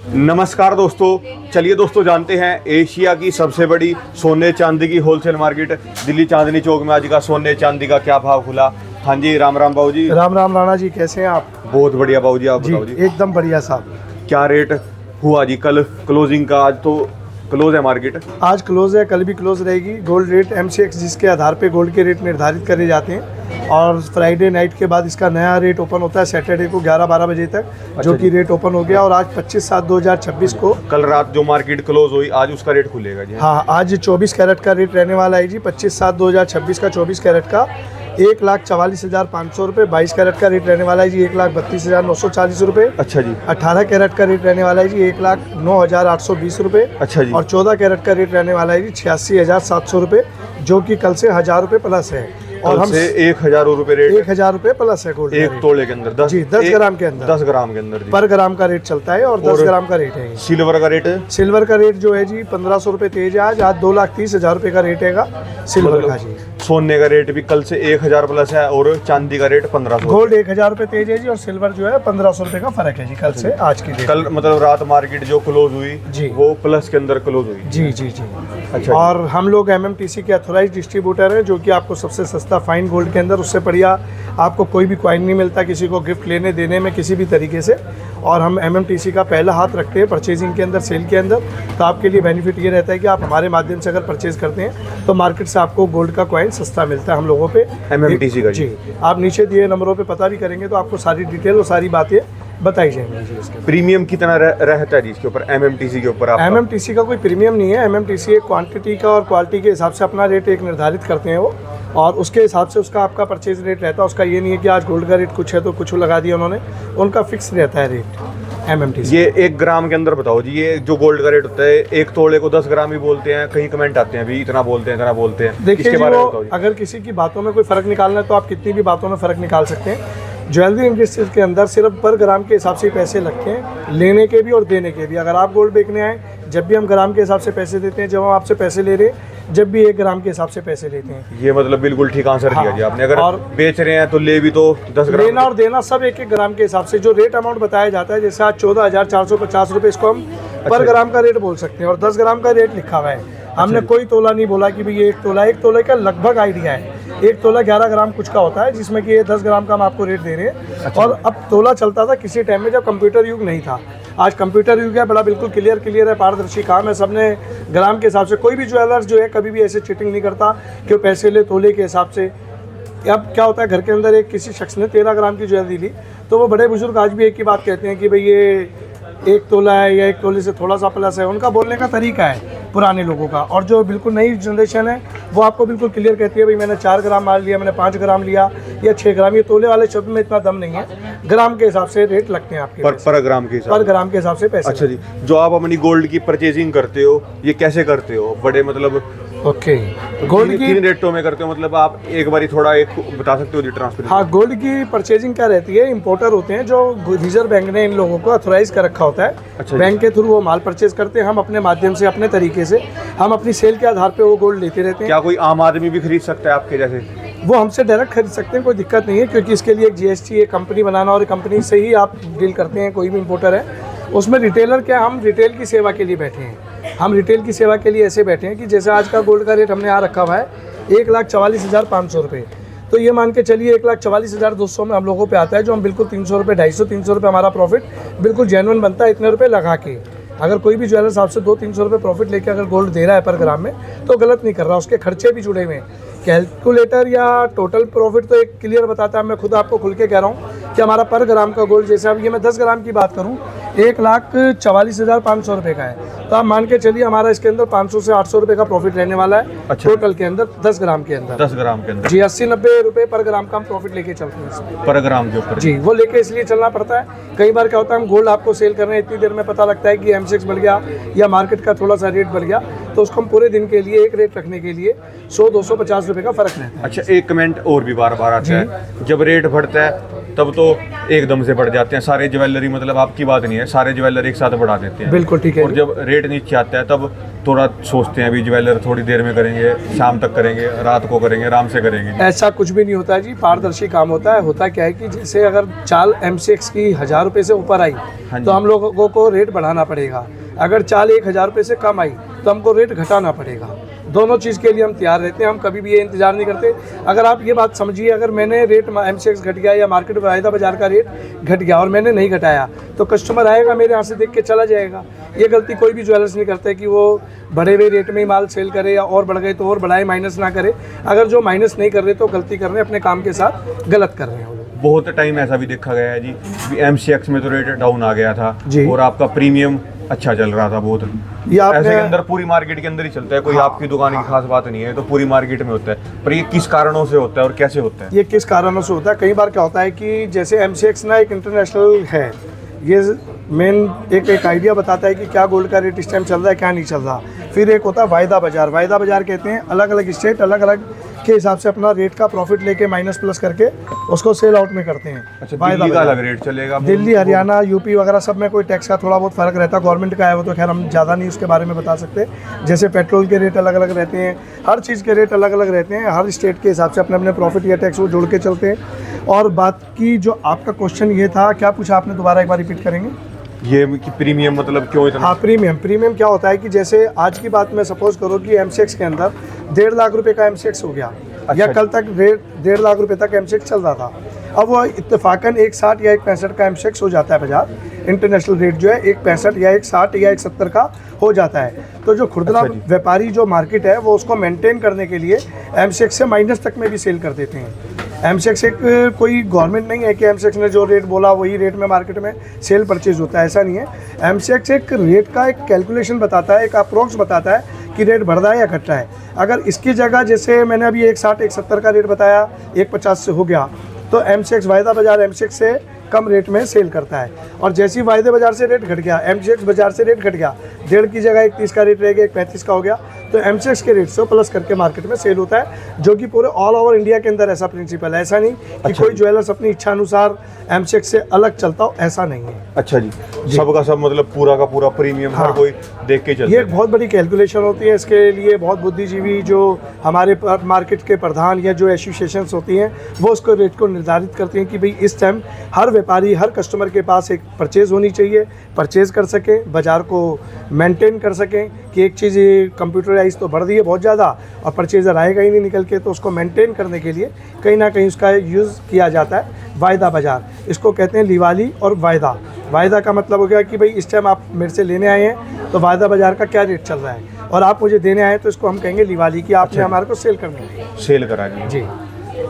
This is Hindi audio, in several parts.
नमस्कार दोस्तों, चलिए दोस्तों जानते हैं एशिया की सबसे बड़ी सोने चांदी की होलसेल मार्केट दिल्ली चांदनी चौक में आज का सोने चांदी का क्या भाव खुला। हाँ जी, राम राम बाबू जी। राम राम राणा जी, कैसे हैं आप? बहुत बढ़िया बाबू जी, आप बताओ जी। एकदम बढ़िया साहब। क्या रेट हुआ जी कल क्लोजिंग का? आज तो क्लोज है मार्केट। आज क्लोज है, कल भी क्लोज रहेगी। गोल्ड रेट MCX जिसके आधार पे गोल्ड के रेट निर्धारित करे जाते हैं और फ्राइडे नाइट के बाद इसका नया रेट ओपन होता है सैटरडे को 11-12 बजे तक, जो कि रेट ओपन हो गया। और आज 25/7/2026 को कल रात जो मार्केट क्लोज हुई आज उसका रेट खुलेगा जी। हाँ, आज 24 कैरेट का रेट रहने वाला है जी। 25/7/2026 का 24 कैरेट का 1,44,500 रुपये। 22 कैरेट का रेट रहने वाला है जी 1,32,940 रुपये। अच्छा जी। 18 कैरेट का रेट रहने वाला है जी 1,09,820 रुपये। अच्छा जी। और 14 कैरेट का रेट रहने वाला है जी 86,700 रुपये, जो कि कल से 1,000 रुपये प्लस है। और हम 1,000 रुपये रेट, 1,000 रुपये प्लस है गोल्ड एक तोले के अंदर 10 ग्राम के अंदर 10 ग्राम के अंदर जी। पर ग्राम का रेट चलता है और 10 ग्राम का रेट है। सिल्वर का रेट? सिल्वर का रेट जो है जी 1,500 रुपये तेज है। आज 2,30,000 रुपये का रेट है सिल्वर का जी। सोने का रेट भी कल से 1,000 प्लस है और चांदी का रेट 1,500। गोल्ड 1,000 रुपये तेज है जी और सिल्वर जो है 1,500 रुपये का फर्क है जी कल से आज की डेट। कल मतलब रात मार्केट जो क्लोज हुई जी, वो प्लस के अंदर क्लोज हुई जी जी जी। अच्छा। और हम लोग MMTC के अथोराइज डिस्ट्रीब्यूटर हैं, जो कि आपको सबसे सस्ता फाइन गोल्ड के अंदर, उससे बढ़िया आपको कोई भी कॉइन नहीं मिलता किसी को गिफ्ट लेने देने में किसी भी तरीके से। और हम MMTC का पहला हाथ रखते हैं परचेजिंग के अंदर, सेल के अंदर। तो आपके लिए बेनिफिट ये रहता है कि आप हमारे माध्यम से अगर परचेज करते हैं तो मार्केट से आपको गोल्ड का कॉइन सस्ता मिलता है हम लोगों पे MMTC का जी। आप नीचे दिए नंबरों पे पता भी करेंगे तो आपको सारी डिटेल और सारी बातें बताई जाएंगी जी। इसके प्रीमियम कितना रहता है जी इसके ऊपर MMTC के ऊपर? MMTC का कोई प्रीमियम नहीं है। MMTC एक क्वांटिटी का और क्वालिटी के हिसाब से अपना रेट एक निर्धारित करते हैं वो, और उसके हिसाब से उसका आपका परचेज रेट रहता है। उसका ये नहीं है कि आज गोल्ड का रेट कुछ है तो कुछ लगा दिया उन्होंने, उनका फिक्स रहता है रेट MMTC। ये 1 ग्राम के अंदर बताओ जी, ये जो गोल्ड का रेट होता है एक तोले को 10 ग्राम ही बोलते हैं, कहीं कमेंट आते हैं अभी इतना बोलते हैं इतना बोलते हैं। देखिए इसके बारे में बताओ जी। अगर किसी की बातों में कोई फ़र्क निकालना है तो आप कितनी भी बातों में फ़र्क निकाल सकते हैं। ज्वेलरी इंडस्ट्री के अंदर सिर्फ पर ग्राम के हिसाब से पैसे लगते हैं, लेने के भी और देने के भी। अगर आप गोल्ड बेचने आए, जब भी हम ग्राम के हिसाब से पैसे देते हैं, जब हम आपसे पैसे ले रहे हैं जब भी 1 ग्राम के हिसाब से पैसे लेते हैं। ये मतलब बिल्कुल ठीक आंसर दिया जी आपने। अगर और बेच रहे हैं तो ले भी तो 10 ग्राम, लेना और देना सब 1-1 ग्राम के हिसाब से। जो रेट अमाउंट बताया जाता है, जैसे आज 14,450 रुपये, इसको हम पर ग्राम का रेट बोल सकते हैं और 10 ग्राम का रेट लिखा हुआ है। हमने कोई तोला नहीं बोला कि भाई ये 1 तोला। 1 तोले का लगभग आइडिया है। 1 तोला 11 ग्राम कुछ का होता है, जिसमें कि ये 10 ग्राम का हम आपको रेट दे रहे हैं। और अब तोला चलता था किसी टाइम में जब कंप्यूटर युग नहीं था। आज कंप्यूटर युग है, बड़ा बिल्कुल क्लियर है, पारदर्शी काम है। सबने ग्राम के हिसाब से, कोई भी ज्वेलर जो है कभी भी ऐसे चीटिंग नहीं करता कि वो पैसे ले तोले के हिसाब से। अब क्या होता है, घर के अंदर एक किसी शख्स ने 13 ग्राम की ज्वेलरी ली तो वो बड़े बुजुर्ग आज भी एक ही बात कहते हैं कि भाई ये 1 तोला है या 1 तोले से थोड़ा सा प्लस है। उनका बोलने का तरीका है पुराने लोगों का। और जो बिल्कुल नई जनरेशन है वो आपको बिल्कुल क्लियर कहती है भाई मैंने 4 ग्राम माल लिया, मैंने 5 ग्राम लिया या 6 ग्राम। ये तोले वाले शब्द में इतना दम नहीं है। ग्राम के हिसाब से रेट लगते हैं आपके पर ग्राम के हिसाब, पर ग्राम के हिसाब से पैसे। अच्छा जी। जो आप अपनी गोल्ड की परचेजिंग करते हो ये कैसे करते हो? बड़े मतलब ओके, गोल्ड की किन रेटों में करते हो? मतलब आप एक बारी थोड़ा एक बता सकते हो जी ट्रांसपेरेंट? हाँ, गोल्ड की परचेजिंग क्या रहती है, इंपोर्टर होते हैं जो रिजर्व बैंक ने इन लोगों को अथोराइज कर रखा होता है। अच्छा, बैंक के थ्रू वो माल परचेज करते हैं। हम अपने माध्यम से अपने तरीके से हम अपनी सेल के आधार पे वो गोल्ड लेते रहते हैं। क्या कोई आम आदमी भी खरीद सकता है आपके जैसे? वो हमसे डायरेक्ट खरीद सकते हैं, कोई दिक्कत नहीं है, क्योंकि इसके लिए एक GST एक कंपनी बनाना और कंपनी से ही आप डील करते हैं। कोई भी इंपोर्टर है उसमें रिटेलर क्या, हम रिटेल की सेवा के लिए बैठे हैं। हम रिटेल की सेवा के लिए ऐसे बैठे हैं कि जैसे आज का गोल्ड का रेट हमने यहाँ रखा हुआ है 1,44,500 रुपये। तो ये मान के चलिए 1,44,200 में हम लोगों पे आता है, जो हम बिल्कुल 300 रुपये 250-300 रुपये हमारा प्रॉफिट बिल्कुल जेन्युइन बनता है इतने रुपये लगा के। अगर कोई भी ज्वेलर साहब से 200-300 रुपये प्रॉफिट लेके अगर गोल्ड दे रहा है पर ग्राम में तो गलत नहीं कर रहा, उसके खर्चे भी जुड़े हुए हैं। कैलकुलेटर या टोटल प्रॉफिट तो एक क्लियर बताता है। मैं खुद आपको खुल के कह रहा हूँ कि हमारा पर ग्राम का गोल्ड, जैसे अब ये मैं 10 ग्राम की बात करूँ 1,44,500 रुपये का है, तो आप मान के चलिए हमारा इसके अंदर 500 से 800 रुपये का प्रॉफिट रहने वाला है। अच्छा। टोटल के अंदर 10 ग्राम के अंदर 10 ग्राम के अंदर जी 80-90 रुपये पर ग्राम का हम प्रॉफिट लेके चलते हैं इसमें। पर ग्राम के ऊपर जी, वो लेके इसलिए चलना पड़ता है। कई बार क्या होता है, हम गोल्ड आपको सेल कर रहे हैं, इतनी देर में पता लगता है कि MCX बढ़ गया या मार्केट का थोड़ा सा रेट बढ़ गया, तो उसको हम पूरे दिन के लिए एक रेट रखने के लिए 100-250 रुपये का फर्क रहता है। अच्छा, एक कमेंट और भी बार बार आता है, जब रेट बढ़ता है तब तो एकदम से बढ़ जाते हैं सारे ज्वेलरी। मतलब आपकी बात नहीं है, सारे ज्वेलरी एक साथ बढ़ा देते हैं। बिल्कुल ठीक है। और जब रेट नीचे आता है तब थोड़ा सोचते हैं अभी ज्वेलर थोड़ी देर में करेंगे, शाम तक करेंगे, रात को करेंगे, आराम से करेंगे? ऐसा कुछ भी नहीं होता जी, पारदर्शी काम होता है। होता क्या है कि जैसे अगर चाल MCX की 1000 रुपये से ऊपर आई हाँ जी। तो हम लोगों को रेट बढ़ाना पड़ेगा। अगर चाल 1000 रुपये से कम आई तो हमको रेट घटाना पड़ेगा। दोनों चीज़ के लिए हम तैयार रहते हैं, हम कभी भी ये इंतजार नहीं करते। अगर आप ये बात समझिए, अगर मैंने रेट MCX घट गया या मार्केट वायदा बाजार का रेट घट गया और मैंने नहीं घटाया तो कस्टमर आएगा मेरे यहाँ से देख के चला जाएगा। ये गलती कोई भी ज्वेलर्स नहीं करते कि वो बढ़े हुए रेट में ही माल सेल करे या और बढ़ गए तो और बढ़ाए, माइनस ना करे। अगर जो माइनस नहीं कर रहे तो गलती कर रहे हैं, अपने काम के साथ गलत कर रहे हैं वो लोग। बहुत टाइम ऐसा भी देखा गया है जी, MCX में तो रेट डाउन आ गया था जी। और आपका प्रीमियम अच्छा चल रहा था बहुत। ये आपने ऐसे के अंदर पूरी मार्केट के अंदर ही चलता है, कोई आपकी दुकान की खास बात नहीं है, तो पूरी मार्केट में होता है। पर ये किस कारणों से होता है और कैसे होता है? ये किस कारणों से होता है? कई बार क्या होता है कि जैसे MCX ना एक इंटरनेशनल है, ये मेन एक आइडिया बताता है कि क्या गोल्ड का रेट इस टाइम चल रहा है, क्या नहीं चल रहा। फिर एक होता है वायदा बाजार। वायदा बाजार कहते हैं अलग अलग स्टेट अलग अलग के हिसाब से अपना रेट का प्रॉफिट लेके माइनस प्लस करके उसको सेल आउट में करते हैं। अच्छा, वायदा दिल्ली का बाजार। अलग रेट चलेगा? दिल्ली, हरियाणा, यूपी वगैरह सब में कोई टैक्स का थोड़ा बहुत फ़र्क रहता है। गवर्नमेंट का है वो तो खैर हम ज़्यादा नहीं उसके बारे में बता सकते। जैसे पेट्रोल के रेट अलग अलग रहते हैं, हर चीज़ के रेट अलग अलग रहते हैं। हर स्टेट के हिसाब से अपने अपने प्रॉफिट या टैक्स वो जोड़ के चलते हैं। और बात की जो आपका क्वेश्चन ये था, क्या पूछा आपने, दोबारा एक बार रिपीट करेंगे? ये कि प्रीमियम मतलब क्यों इतना? हाँ, प्रीमियम क्या होता है कि जैसे आज की बात में सपोज करो कि MCX के अंदर 1.5 लाख रुपए का MCX हो गया। अच्छा, या कल तक 1.5 लाख रुपए तक MCX चल रहा था। अब वो इत्तेफाकन 1.60 या 1.65 का MCX हो जाता है बाजार। इंटरनेशनल रेट जो है 1.65 या 1.60 या 1.70 का हो जाता है। तो जो खुदरा अच्छा जी। व्यापारी जो मार्केट है वो उसको मेंटेन करने के लिए MCX से माइनस तक में भी सेल कर देते हैं। MCX एक कोई गवर्नमेंट नहीं है कि MCX ने जो रेट बोला वही रेट में मार्केट में सेल परचेज होता है, ऐसा नहीं है। MCX एक रेट का एक कैलकुलेशन बताता है, एक अप्रोक्स बताता है कि रेट बढ़ रहा है या घट रहा है। अगर इसकी जगह जैसे मैंने अभी 1.60 1.70 का रेट बताया, 1.50 से हो गया तो MCX वायदा बाजार MCX से कम रेट में सेल करता है। और जैसे ही वायदे बाजार से रेट घट गया, MCX बाजार से रेट घट गया, 1.5 की जगह 1.30 का रेट रह गया, 1.35 का हो गया, तो MCX के रेट से प्लस करके मार्केट में सेल होता है। जो कि पूरे ऑल ओवर इंडिया के अंदर ऐसा प्रिंसिपल है। ऐसा नहीं कि अच्छा कोई ज्वेलर्स अपनी इच्छा अनुसार MCX से अलग चलता हो, ऐसा नहीं है। अच्छा जी, सबका सब मतलब पूरा का पूरा प्रीमियम हर कोई देख के चलता ये है। एक बहुत बड़ी कैलकुलेशन होती है। इसके लिए बहुत बुद्धिजीवी जो हमारे मार्केट के प्रधान या जो एसोसिएशंस होती हैं वो उसको रेट को निर्धारित करती हैं कि भाई इस टाइम हर व्यापारी हर कस्टमर के पास एक परचेज़ होनी चाहिए, परचेज़ कर सके, बाज़ार को मेंटेन कर सकें कि एक चीज़ कंप्यूटराइज तो बढ़ रही है बहुत ज़्यादा और परचेज़र आएगा ही नहीं निकल के, तो उसको मेंटेन करने के लिए कहीं ना कहीं उसका यूज़ किया जाता है वायदा बाज़ार। इसको कहते हैं लिवाली और वायदा। वायदा का मतलब हो गया कि भाई इस टाइम आप मेरे से लेने आए हैं तो वायदा बाज़ार का क्या रेट चल रहा है और आप मुझे देने आए तो इसको हम कहेंगे लिवाली की आपने हमारे को सेल करनी है। सेल करा दी जी।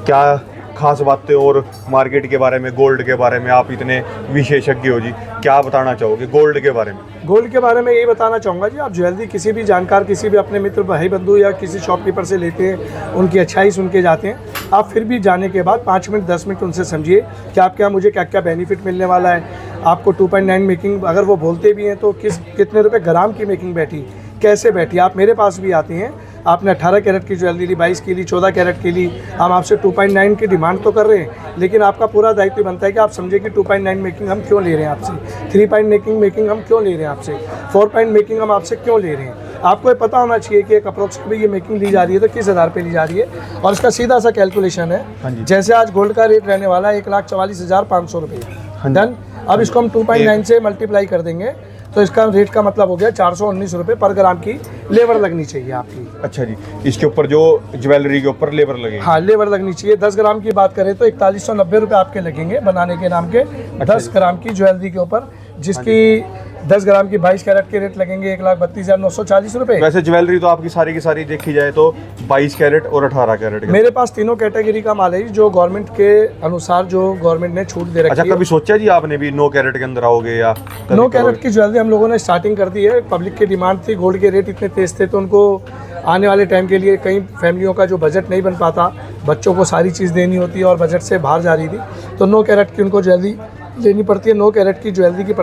क्या खास बातें और मार्केट के बारे में, गोल्ड के बारे में, आप इतने विशेषज्ञ हो जी, क्या बताना चाहोगे गोल्ड के बारे में? गोल्ड के बारे में यही बताना चाहूँगा जी, आप ज्वेलरी किसी भी जानकार, किसी भी अपने मित्र भाई बंधु या किसी शॉपकीपर से लेते हैं, उनकी अच्छाई सुन के जाते हैं। आप फिर भी जाने के बाद 5 मिनट 10 मिनट उनसे समझिए कि आप क्या मुझे क्या क्या बेनिफिट मिलने वाला है। आपको 2.9 मेकिंग अगर वो बोलते भी हैं तो कितने रुपए ग्राम की मेकिंग बैठी, कैसे बैठी। आप मेरे पास भी आते हैं, आपने 18 कैरेट की ज्वेलरी ली, 22 की ली, 14 कैरेट की ली, हम आपसे 2.9 की डिमांड तो कर रहे हैं, लेकिन आपका पूरा दायित्व बनता है कि आप समझे कि 2.9 मेकिंग हम क्यों ले रहे हैं आपसे, 3 पॉइंट मेकिंग हम क्यों ले रहे हैं आपसे, 4 पॉइंट मेकिंग हम आपसे क्यों ले रहे हैं। आपको ये पता होना चाहिए कि एक अप्रोक्सीमेटली ये मेकिंग ली जा रही है तो किस आधार पे ली जा रही है, और इसका सीधा सा कैलकुलेशन है। जैसे आज गोल्ड का रेट रहने वाला है 1,44,500 रुपये, डन। अब इसको हम 2.9 से मल्टीप्लाई कर देंगे तो इसका रेट का मतलब हो गया 419 रुपये पर ग्राम की लेबर लगनी चाहिए आपकी। अच्छा जी, इसके ऊपर जो ज्वेलरी के ऊपर लेबर लगेगी? हाँ, लेबर लगनी चाहिए। 10 ग्राम की बात करें तो 4190 रुपये आपके लगेंगे बनाने के नाम के। 10 ग्राम की ज्वेलरी के ऊपर, जिसकी 10 ग्राम की 22 कैरेट के रेट लगेंगे 1,32,940 रुपये। वैसे ज्वेलरी तो आपकी सारी की सारी देखी जाए तो 22 कैरेट और 18 कैरेट। मेरे पास तीनों कैटेगरी का माल है जो गवर्नमेंट के अनुसार जो गवर्नमेंट ने छूट दे रखी है। अच्छा, कभी सोचा जी आपने भी 9 कैरेट के अंदर आओगे या 9 कैरेट की ज्वेलरी हम लोगों ने स्टार्टिंग कर दी है। पब्लिक की डिमांड थी, गोल्ड के रेट इतने तेज थे तो उनको आने वाले टाइम के लिए कई फैमिलियों का जो बजट नहीं बन पाता, बच्चों को सारी चीज़ देनी होती है और बजट से बाहर जा रही थी, तो 9 कैरेट की उनको ज्वेलरी लेनी पड़ती है। 9 कैरेट की ज्वेलरी की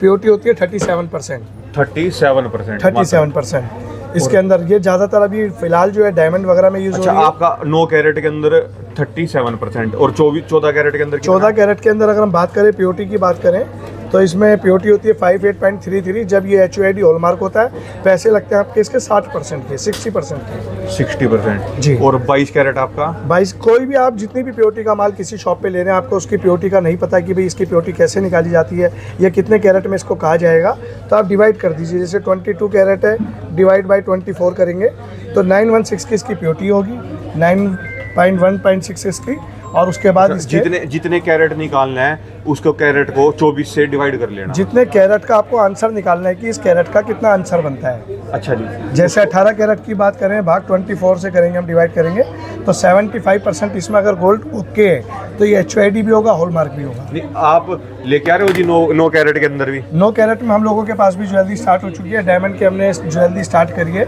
प्योरिटी होती है 37%। 37%। इसके अंदर ये ज़्यादातर अभी फिलहाल जो है डायमंड वगैरह में यूज़ हो रही है। आपका 9 कैरेट के अंदर 37% और 14 कैरेट के अंदर 14 कैरेट के अंदर अगर हम बात करें, प्योरिटी की बात करें तो इसमें प्योरिटी होती है 58.33। जब ये HUID हॉलमार्क होता है, पैसे लगते हैं आपके इसके 60% के, 60% के। 60% जी। और 22 कैरेट आपका? 22, कोई भी आप जितनी भी प्योरिटी का माल किसी शॉप पे ले रहे हैं, आपको उसकी प्योरिटी का नहीं पता कि भाई इसकी प्योरिटी कैसे निकाली जाती है या कितने कैरेट में इसको कहा जाएगा, तो आप डिवाइड कर दीजिए। जैसे 22 कैरेट है, डिवाइड बाई 24 करेंगे तो 916 की इसकी प्योरिटी होगी, 9.1.6 इसकी। और उसके बाद जितने कैरेट निकालना है उसको कैरेट को 24 से डिवाइड कर लेना। जितने कैरेट का आपको आंसर निकालना है कि इस कैरेट का कितना आंसर बनता है। अच्छा जी। जैसे 18 कैरेट की बात करें, भाग 24 से करेंगे हम, डिवाइड करेंगे तो 75% इसमें अगर गोल्ड ओके है तो ये HUID भी होगा, हॉलमार्क भी होगा। नहीं, आप लेके आ रहे हो जी 9 कैरेट के अंदर भी? 9 कैरेट में हम लोगों के पास भी ज्वेलरी स्टार्ट हो चुकी है। डायमंड की हमने ज्वेलरी स्टार्ट करी है,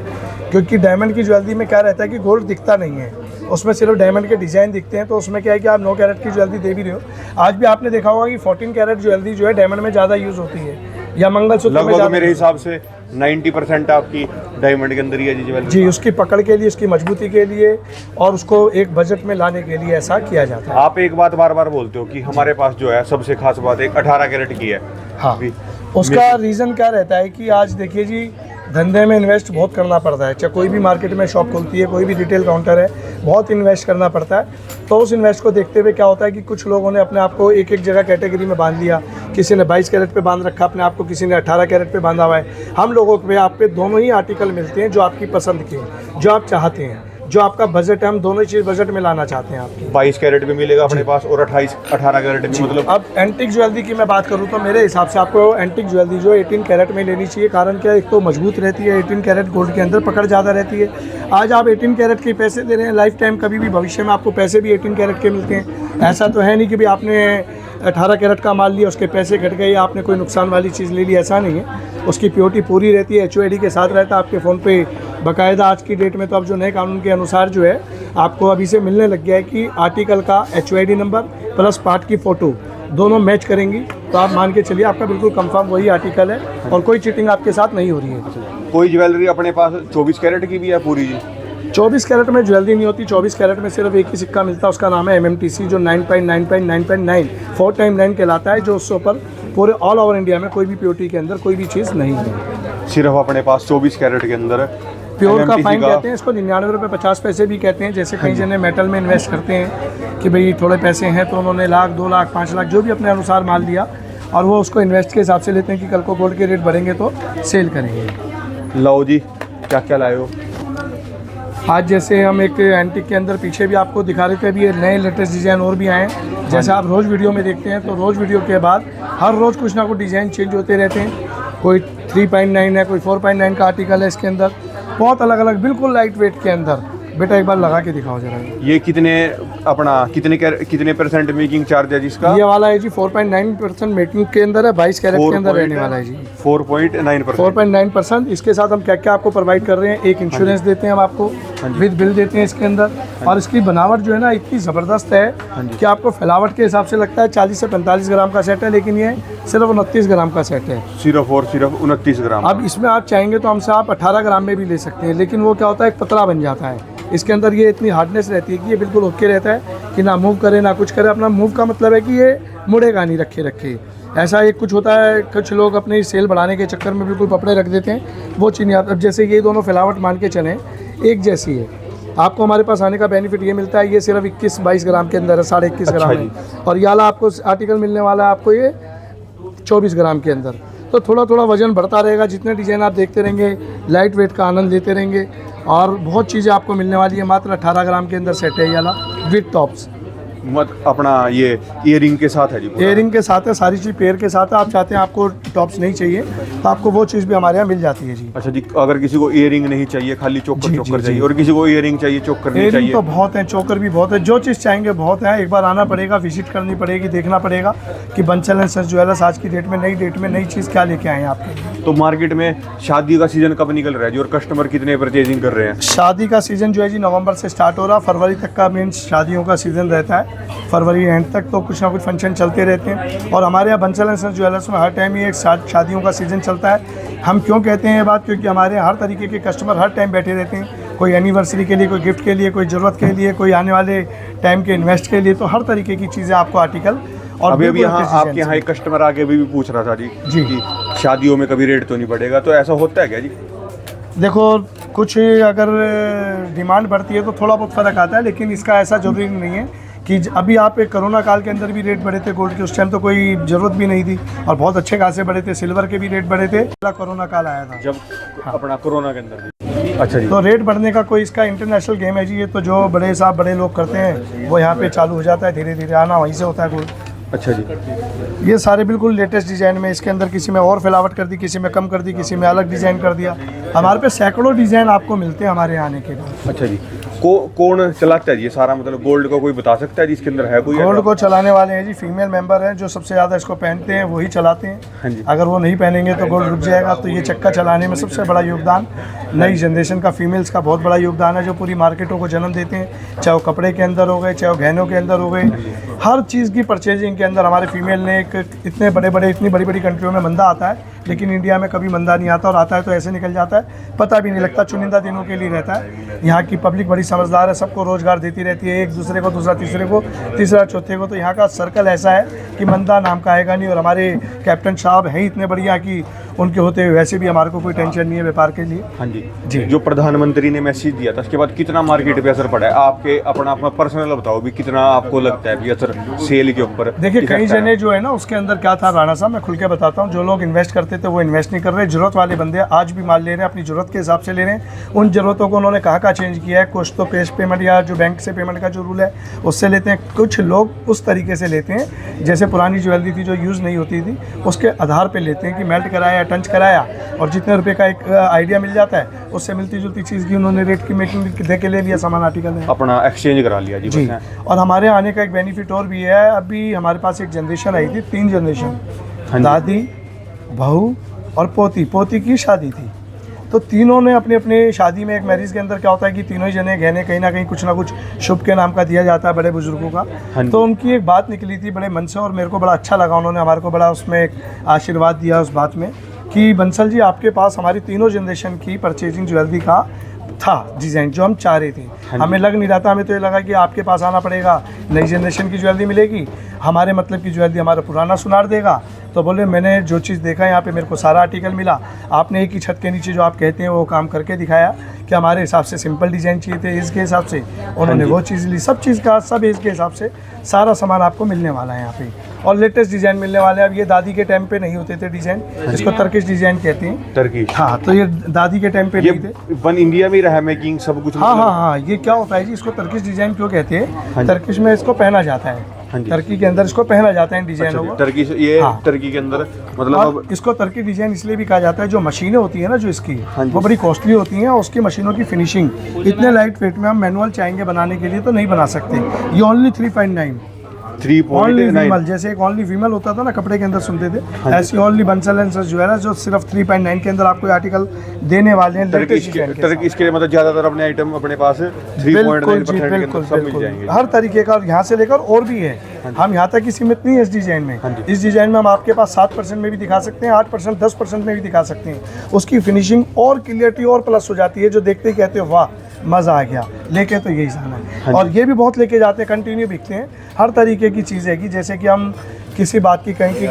क्योंकि डायमंड की ज्वेलरी में क्या रहता है कि गोल्ड दिखता नहीं है, उसमें सिर्फ डायमंड के डिज़ाइन दिखते हैं। तो उसमें क्या है कि आप 9 कैरेट की ज्वेलरी दे भी रहे हो। आज भी आपने देखा होगा कि 14 कैरेट ज्वेलरी जो है डायमंड में ज़्यादा यूज़ होती है, या मंगलसूत्र में लगभग मेरे हिसाब से 90% आपकी डायमंड के अंदर ही है जी ज्वेलरी। जी, उसकी पकड़ के लिए, उसकी मजबूती के लिए और उसको एक बजट में लाने के लिए ऐसा किया जाता है। आप एक बात बार बार बोलते हो कि हमारे पास जो है सबसे खास बात एक 18 कैरेट की है। हाँ, उसका रीज़न क्या रहता है कि आज देखिए जी, धंधे में इन्वेस्ट बहुत करना पड़ता है। चाहे कोई भी मार्केट में शॉप खुलती है, कोई भी रिटेल काउंटर है, बहुत इन्वेस्ट करना पड़ता है। तो उस इन्वेस्ट को देखते हुए क्या होता है कि कुछ लोगों ने अपने आप को एक एक जगह कैटेगरी में बांध लिया। किसी ने 22 कैरेट पे बांध रखा अपने आप को, किसी ने 18 कैरेट पे बांधा हुआ है। हम लोगों पे आप पे दोनों ही आर्टिकल मिलते हैं जो आपकी पसंद के, जो आप चाहते हैं, जो आपका बजट है, हम दोनों चीज़ बजट में लाना चाहते हैं आपकी। 22 कैरेट भी मिलेगा अपने पास और 18 कैरेट भी। मतलब अब एंटिक ज्वेलरी की मैं बात करूँ तो मेरे हिसाब से आपको एंटिक ज्वेलरी जो 18 कैरेट में लेनी चाहिए। कारण क्या, एक तो मजबूत रहती है, 18 कैरेट गोल्ड के अंदर पकड़ ज़्यादा रहती है। आज आप 18 कैरेट के पैसे दे रहे हैं, लाइफ टाइम कभी भी भविष्य में आपको पैसे भी 18 कैरेट के मिलते हैं। ऐसा तो है नहीं कि भाई आपने 18 कैरेट का माल लिया, उसके पैसे घट गए या आपने कोई नुकसान वाली चीज़ ले ली, ऐसा नहीं है। उसकी प्योरिटी पूरी रहती है, HUID के साथ रहता है आपके फ़ोन पे बाकायदा। आज की डेट में तो अब जो नए कानून के अनुसार जो है आपको अभी से मिलने लग गया है कि आर्टिकल का HUID नंबर प्लस पार्ट की फ़ोटो दोनों मैच करेंगी, तो आप मान के चलिए आपका बिल्कुल कंफर्म वही आर्टिकल है और कोई चीटिंग आपके साथ नहीं हो रही है। कोई ज्वेलरी अपने पास 24 कैरेट की भी है पूरी जी? 24 कैरेट में ज्वेलरी नहीं होती। 24 कैरेट में सिर्फ एक ही सिक्का मिलता है, उसका नाम है MMTC, जो 9.9.9.9 4 टाइम 9 कहलाता है, जो उससे ऊपर पूरे ऑल ओवर इंडिया में कोई भी प्योरिटी के अंदर कोई भी चीज़ नहीं है। सिर्फ अपने पास 24 कैरेट के अंदर प्योर का फाइन कहते हैं इसको, 99 रुपये 50 पैसे भी कहते हैं। जैसे कई जने मेटल में इन्वेस्ट करते हैं कि भाई थोड़े पैसे हैं तो उन्होंने लाख, 2 लाख, 5 लाख जो भी अपने अनुसार माल लिया और वो उसको इन्वेस्ट के हिसाब से लेते हैं कि कल को गोल्ड के रेट बढ़ेंगे तो सेल करेंगे। लो जी, क्या क्या लाए हो आज? जैसे हम एक एंटिक के अंदर पीछे भी आपको दिखा रहे थे, अभी ये नए लेटेस्ट डिज़ाइन और भी आए हैं। जैसे आप रोज़ वीडियो में देखते हैं तो रोज़ वीडियो के बाद हर रोज़ कुछ ना कुछ डिज़ाइन चेंज होते रहते हैं। कोई 3.9 है, कोई 4.9 का आर्टिकल है इसके अंदर, बहुत अलग अलग, बिल्कुल लाइट वेट के अंदर। बेटा एक बार लगा के दिखाओ जरा। ये कितने परसेंट मेकिंग चार्ज है जिसका? ये वाला है जी 4.9% मेकिंग के अंदर है, 22 कैरेट के अंदर रहने वाला है जी। 4.9%। इसके साथ हम क्या क्या आपको प्रोवाइड कर रहे हैं, एक इंश्योरेंस देते हैं हम आपको, विद बिल देते हैं इसके अंदर। और इसकी बनावट जो है ना इतनी ज़बरदस्त है कि आपको फैलावट के हिसाब से लगता है 40 से 45 ग्राम का सेट है, लेकिन ये सिर्फ 29 ग्राम का सेट है। सिर्फ 29 ग्राम। अब इसमें आप चाहेंगे तो हमसे आप 18 ग्राम में भी ले सकते हैं, लेकिन वो क्या होता है, एक पतला बन जाता है। इसके अंदर ये इतनी हार्डनेस रहती है कि ये बिल्कुल ओके रहता है कि ना मूव करे ना कुछ करे। अपना मूव का मतलब है कि ये मुड़ेगा नहीं रखे। ऐसा एक कुछ होता है, कुछ लोग अपनी सेल बढ़ाने के चक्कर में बिल्कुल पपड़े रख देते हैं, वो चीज़ नहीं। अब जैसे ये दोनों फैलावट मान के चलें एक जैसी है, आपको हमारे पास आने का बेनिफिट ये मिलता है, ये सिर्फ 21-22 ग्राम के अंदर है, 21.5 ग्राम है। और ये वाला आपको आर्टिकल मिलने वाला है आपको ये 24 ग्राम के अंदर। तो थोड़ा थोड़ा वजन बढ़ता रहेगा, जितने डिज़ाइन आप देखते रहेंगे, लाइट वेट का आनंद लेते रहेंगे और बहुत चीज़ें आपको मिलने वाली है। मात्र 18 ग्राम के अंदर सेट है ये वाला विद टॉप्स। मत अपना ये ईयरिंग के साथ है जी? ईयरिंग के साथ है, सारी चीज़ पेयर के साथ है। आप चाहते हैं आपको टॉप्स नहीं चाहिए तो आपको वो चीज़ भी हमारे यहाँ मिल जाती है जी। अच्छा जी, अगर किसी को ईयरिंग नहीं चाहिए, खाली चोकर चाहिए, और किसी को ईयरिंग चाहिए, चोकर नहीं चाहिए? तो बहुत है, चोकर भी बहुत है, जो चीज़ चाहेंगे बहुत है। एक बार आना पड़ेगा, विजिट करनी पड़ेगी, देखना पड़ेगा कि बंसल एंड सन्स ज्वेलर्स आज की डेट में नई चीज़ क्या लेके आए हैं आपके। तो मार्केट में शादी का सीजन कब निकल रहा है जी और कस्टमर कितने परचेजिंग कर रहे हैं? शादी का सीज़न जो है जी नवंबर से स्टार्ट हो रहा, फरवरी तक का मेन शादियों का सीज़न रहता है। फरवरी एंड तक तो कुछ ना कुछ फंक्शन चलते रहते हैं और हमारे यहाँ बंसल एंड सन्स ज्वेलर्स में हर टाइम ही एक शादियों का सीज़न चलता है। हम क्यों कहते हैं ये बात, क्योंकि हमारे यहाँ हर तरीके के कस्टमर हर टाइम बैठे रहते हैं। कोई एनिवर्सरी के लिए, कोई गिफ्ट के लिए, कोई ज़रूरत के लिए, कोई आने वाले टाइम के इन्वेस्ट के लिए, तो हर तरीके की चीज़ें आपको आर्टिकल और अभी बिल्कुल यहाँ latest आपके design यहाँ एक कस्टमर आगे भी पूछ रहा था जी जी। कि शादियों में कभी रेट तो नहीं बढ़ेगा, तो ऐसा होता है क्या जी? देखो कुछ अगर डिमांड बढ़ती है तो थोड़ा बहुत फ़र्क आता है, लेकिन इसका ऐसा जरूरी नहीं है कि अभी आप एक कोरोना काल के अंदर भी रेट बढ़े थे गोल्ड के, उस टाइम तो कोई ज़रूरत भी नहीं थी और बहुत अच्छे खासे बढ़े थे। सिल्वर के भी रेट बढ़े थे, पहला कोरोना काल आया था जब अपना कोरोना के अंदर भी। अच्छा जी। तो रेट बढ़ने का कोई इसका इंटरनेशनल गेम है जी, ये तो जो बड़े साहब बड़े लोग करते हैं वो यहाँ पे चालू हो जाता है, धीरे धीरे आना वहीं से होता है गोल्ड। अच्छा जी। ये सारे बिल्कुल लेटेस्ट डिज़ाइन में, इसके अंदर किसी में और फिलावट कर दी, किसी में कम कर दी, किसी में अलग डिज़ाइन कर दिया। हमारे पे सैकड़ों डिज़ाइन आपको मिलते हैं हमारे यहाँ आने के बाद। अच्छा जी। कौन चलाता है ये सारा, मतलब गोल्ड को कोई बता सकता है जिसके अंदर है कोई? गोल्ड को चलाने वाले हैं जी फीमेल मेंबर हैं, जो सबसे ज़्यादा इसको पहनते हैं वही चलाते हैं। हाँ जी। अगर वो नहीं पहनेंगे तो गोल्ड रुक जाएगा। तो ये चक्का चलाने में सबसे बड़ा योगदान नई जनरेशन का फीमेल्स का बहुत बड़ा योगदान है, जो पूरी मार्केटों को जन्म देते हैं, चाहे वो कपड़े के अंदर हो गए, चाहे वो गहनों के अंदर हो गए, हर चीज़ की परचेजिंग के अंदर हमारे फीमेल ने एक इतनी बड़ी बड़ी कंट्रियों में मंदा आता है, लेकिन इंडिया में कभी मंदा नहीं आता, और आता है तो ऐसे निकल जाता है, पता भी नहीं लगता, चुनिंदा दिनों के लिए रहता है। यहाँ की पब्लिक बड़ी समझदार है, सबको रोज़गार देती रहती है, एक दूसरे को, दूसरा तीसरे को, तीसरा चौथे को। तो यहाँ का सर्कल ऐसा है कि मंदा नाम का आएगा नहीं। और हमारे कैप्टन साहब हैं इतने बढ़िया कि उनके होते हुए वैसे भी हमारे को कोई टेंशन नहीं है व्यापार के लिए। हाँ जी जी। जो प्रधानमंत्री ने मैसेज दिया था उसके बाद कितना मार्केट पे असर पड़ा है आपके? अपना पर्सनल बताओ भी, कितना आपको लगता है भी असर सेल के ऊपर? देखिए कई जने जो है ना, उसके अंदर क्या था राणा साहब, मैं खुल के बताता हूँ, जो लोग इन्वेस्ट करते थे वो इन्वेस्ट नहीं कर रहे। जरूरत वाले बंदे आज भी माल ले रहे हैं, अपनी जरूरत के हिसाब से ले रहे हैं। उन जरूरतों को उन्होंने कहाँ चेंज किया है, कुछ तो कैश पेमेंट या जो बैंक से पेमेंट का जो रूल है उससे लेते हैं, कुछ लोग उस तरीके से लेते हैं जैसे पुरानी ज्वेलरी थी जो यूज़ नहीं होती थी, उसके आधार पर लेते हैं कि मेल्ट कराया, टंच कराया, और जितने रुपए का एक आइडिया मिल जाता है उससे मिलती जुलती चीज़ की उन्होंने रेट की मेकिंग दे के ले लिया, सामान आर्टिकल है, अपना एक्सचेंज करा लिया जी। जी। और हमारे आने का एक बेनिफिट और भी है, अभी हमारे पास एक जनरेशन आई थी, 3 जनरेशन, दादी, बहू और पोती। पोती की शादी थी, तो तीनों ने अपने अपने शादी में, एक मैरिज के अंदर क्या होता है कि तीनों ही जने गहने कहीं ना कहीं कुछ ना कुछ शुभ के नाम का दिया जाता है बड़े बुजुर्गों का। तो उनकी एक बात निकली थी बड़े मन से, और मेरे को बड़ा अच्छा लगा, उन्होंने हमारे को बड़ा उसमें एक आशीर्वाद दिया उस बात में कि बंसल जी आपके पास हमारी तीनों जनरेशन की परचेजिंग ज्वेलरी का था डिज़ाइन जो हम चाह रहे थे। हमें लग नहीं रहा था, हमें तो ये लगा कि आपके पास आना पड़ेगा, नई जनरेशन की ज्वेलरी मिलेगी, हमारे मतलब की ज्वेलरी हमारा पुराना सुनार देगा। तो बोले मैंने जो चीज़ देखा यहाँ पे, मेरे को सारा आर्टिकल मिला, आपने एक ही छत के नीचे जो आप कहते हैं वो काम करके दिखाया कि हमारे हिसाब से सिंपल डिज़ाइन चाहिए थे, एज के हिसाब से उन्होंने वो चीज़ ली, सब चीज़ का सब एज के हिसाब से सारा सामान आपको मिलने वाला है यहाँ पे, और लेटेस्ट डिज़ाइन मिलने वाले हैं। अब ये दादी के टाइम पे नहीं होते थे डिज़ाइन, इसको तर्किश डिज़ाइन कहते हैं। टर्किश, हाँ, तो ये दादी के टाइम पे नहीं थे, वन इंडिया में रहा मेकिंग सब कुछ। हाँ, ये क्या होता है जी, इसको तर्किश डिज़ाइन क्यों कहते हैं? तर्किश में इसको पहना जाता है, टर्की के अंदर इसको पहना जाता है डिजाइनों को। टर्की ये टर्की के अंदर मतलब अब इसको टर्की डिजाइन इसलिए भी कहा जाता है, जो मशीनें होती है ना जो इसकी, वो बड़ी कॉस्टली होती हैं, और उसकी मशीनों की फिनिशिंग इतने लाइट वेट में हम मैनुअल चाहेंगे बनाने के लिए तो नहीं बना सकते। ये ओनली 3.9 ओनली फीमेल, जैसे एक ओनली फीमेल होता था ना कपड़े के अंदर सुनते थे, ऐसी only Bansal and such jewellers जो सिर्फ 3.9 के अंदर आपको आर्टिकल देने वाले हैं। टर्किश के मतलब ज्यादातर अपने आइटम अपने पास 3.9% सब मिल जाएंगे, हर तरीके का, यहाँ से लेकर और भी है। हम यहाँ तक ही सीमित नहीं है इस डिजाइन में। इस डिजाइन में हम आपके पास 7% में भी दिखा सकते हैं, 8%, 10% में भी दिखा सकते हैं। उसकी फिनिशिंग और क्लियरिटी और प्लस हो जाती है, जो देखते ही कहते हो वाह मज़ा आ गया, लेके तो यही जाना है। और ये भी बहुत लेके जाते हैं, कंटिन्यू बिकते हैं। हर तरीके की चीज़ है कि जैसे कि हम किसी बात की कहें कि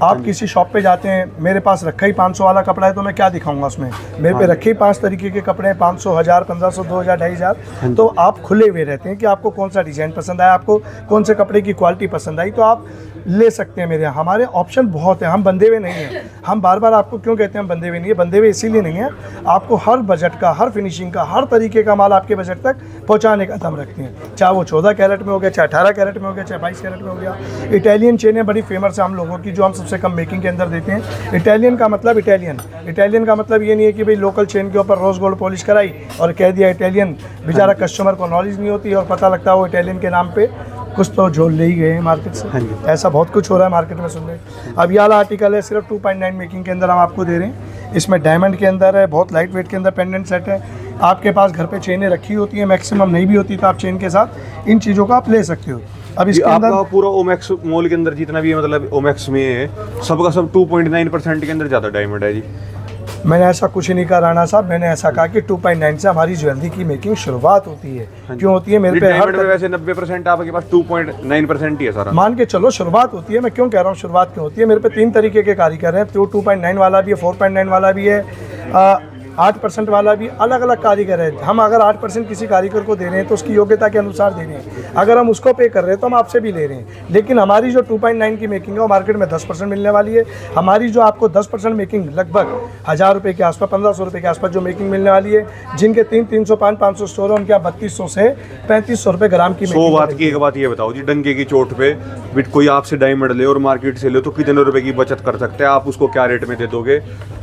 आप किसी शॉप पे जाते हैं, मेरे पास रखा ही 500 वाला कपड़ा है तो मैं क्या दिखाऊंगा उसमें, मेरे पे रखे ही 5 तरीके के कपड़े हैं, 500, 1000, 1500, 2000, 2500। तो आप खुले हुए रहते हैं कि आपको कौन सा डिज़ाइन पसंद आया, आपको कौन से कपड़े की क्वालिटी पसंद आई, तो आप ले सकते हैं मेरे यहाँ। हमारे ऑप्शन बहुत है, हम बंधे हुए नहीं हैं। हम बार बार आपको क्यों कहते हैं हम बंधे हुए नहीं है, बंधे हुए इसीलिए नहीं है, आपको हर बजट का, हर फिनिशिंग का, हर तरीके का माल आपके बजट तक पहुँचाने का दम रखते हैं। चाहे वो 14 कैरेट में हो गया, चाहे 18 कैरेट में हो गया, चाहे 22 कैरेट में हो गया। इटालियन चेनें बड़ी फेमस है हम लोगों की, जो हम सबसे कम मेकिंग के अंदर देते हैं। इटालियन का मतलब इटालियन का मतलब ये नहीं है कि भाई लोकल चेन के ऊपर रोज गोल्ड पॉलिश कराई और कह दिया इटालियन। बेचारा कस्टमर को नॉलेज नहीं होती और पता लगता है वो इटालियन के नाम पे कुछ तो झोल ले ही गए हैं मार्केट से। ऐसा बहुत कुछ हो रहा है मार्केट में, सुन रहे। अब ये वाला आर्टिकल है सिर्फ 2.9 मेकिंग के अंदर हम आपको दे रहे हैं। इसमें डायमंड के अंदर है, बहुत लाइट वेट के अंदर पेंडेंट सेट है। आपके पास घर पे चेनें रखी होती हैं, मैक्सिमम नहीं भी होती, तो आप चेन के साथ इन चीज़ों का आप ले सकते हो। अब इसके अंदर पूरा ओमेक्स मॉल के अंदर जितना भी है, मतलब ओमेक्स में है, सबका सब 2.9% के अंदर ज़्यादा डायमंड है जी। मैंने ऐसा कुछ नहीं कहा राणा साहब, मैंने ऐसा कहा कि 2.9 से हमारी ज्वेलरी की मेकिंग शुरुआत होती है। क्यों होती है? मेरे पे डायमंड में वैसे 90% आपके पास 2.9% ही है सारा। मान के चलो शुरुआत होती है। मैं क्यों कह रहा हूँ शुरुआत क्यों होती है? मेरे पे 3 तरीके के कारीगर हैं, तो 2.9 वाला भी है, 4.9 वाला भी है, 8% वाला भी, अलग अलग कारीगर है। हम अगर 8% किसी कारीगर को दे रहे हैं तो उसकी योग्यता के अनुसार दे रहे हैं। अगर हम उसको पे कर रहे हैं तो हम आपसे भी ले रहे हैं। लेकिन हमारी जो 2.9 की मेकिंग है वो मार्केट में 10% मिलने वाली है। हमारी जो आपको 10% मेकिंग लगभग 1000 रुपये के आसपास, 1500 रुपये के आसपास जो मेकिंग मिलने वाली है, जिनके 300, 500 स्टोर है, उनके 3200 से 3500 रुपये ग्राम की सो बात की एक बात ये बताओ जी, डंके की चोट पे बिट कोई आपसे डायमंड ले और मार्केट से ले तो कितने रुपए की बचत कर सकते हैं आप? उसको क्या रेट में दे दोगे,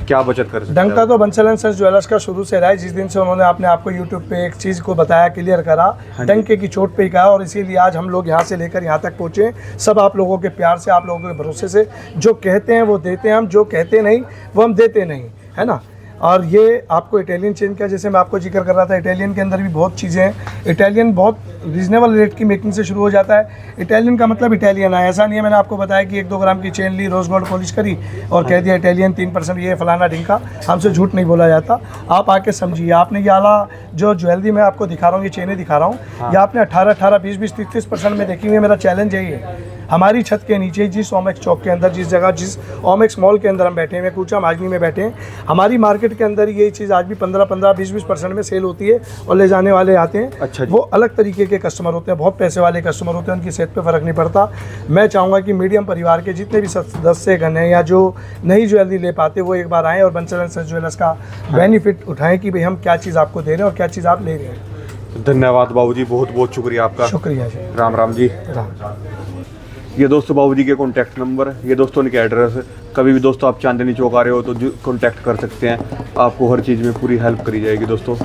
क्या बचत कर सकते हैं? डंका तो बंसल एंड सन्स ज्वेलर्स का शुरू से रहा है। जिस दिन से उन्होंने अपने आपको यूट्यूब पे एक चीज़ को बताया, क्लियर करा, डंके की चोट पे ही कहा, और इसीलिए आज हम लोग यहाँ से लेकर यहाँ तक पहुँचे। सब आप लोगों के प्यार से, आप लोगों के भरोसे से। जो कहते हैं वो देते हैं हम, जो कहते नहीं वो हम देते नहीं, है ना। और ये आपको इटालियन चेन का, जैसे मैं आपको जिक्र कर रहा था, इटालियन के अंदर भी बहुत चीज़ें हैं। इटालियन बहुत रीजनेबल रेट की मेकिंग से शुरू हो जाता है। इटालियन का मतलब इटालियन है, ऐसा नहीं है। मैंने आपको बताया कि 1-2 ग्राम की चेन ली, रोज गोल्ड पॉलिश करी और कह दिया इटालियन 3% ये फलाना ढिंका। हमसे झूठ नहीं बोला जाता। आप आके समझिए। आपने ये आला जो ज्वेलरी मैं आपको दिखा रहा हूँ, ये चेनें दिखा रहा हूँ, ये आपने 18, 20, 30% में देखी हुई। मेरा चैलेंज यही है, हमारी छत के नीचे जिस ओमेक्स चौक के अंदर, जिस जगह, जिस ओमेक्स मॉल के अंदर हम बैठे हैं, कूचा माजनी में बैठे हैं, हमारी मार्केट के अंदर ये चीज़ आज भी 15, 20% में सेल होती है और ले जाने वाले आते हैं। अच्छा जी। वो अलग तरीके के कस्टमर होते हैं, बहुत पैसे वाले कस्टमर होते हैं, उनकी सेहत पे फ़र्क नहीं पड़ता। मैं चाहूँगा कि मीडियम परिवार के जितने भी सदस्यगण हैं या जो नई ज्वेलरी ले पाते, वो एक बार आएँ और बंसल एंड सन्स ज्वेलर्स का बेनिफिट उठाएँ कि भाई हम क्या चीज़ आपको दे रहे हैं और क्या चीज़ आप ले रहे हैं। धन्यवाद बाबूजी, बहुत बहुत शुक्रिया आपका। शुक्रिया जी। राम राम जी। राम। ये दोस्तों बाबूजी के कॉन्टैक्ट नंबर, ये दोस्तों उनके एड्रेस। कभी भी दोस्तों आप चांदनी चौक आ रहे हो तो कॉन्टैक्ट कर सकते हैं, आपको हर चीज़ में पूरी हेल्प करी जाएगी दोस्तों।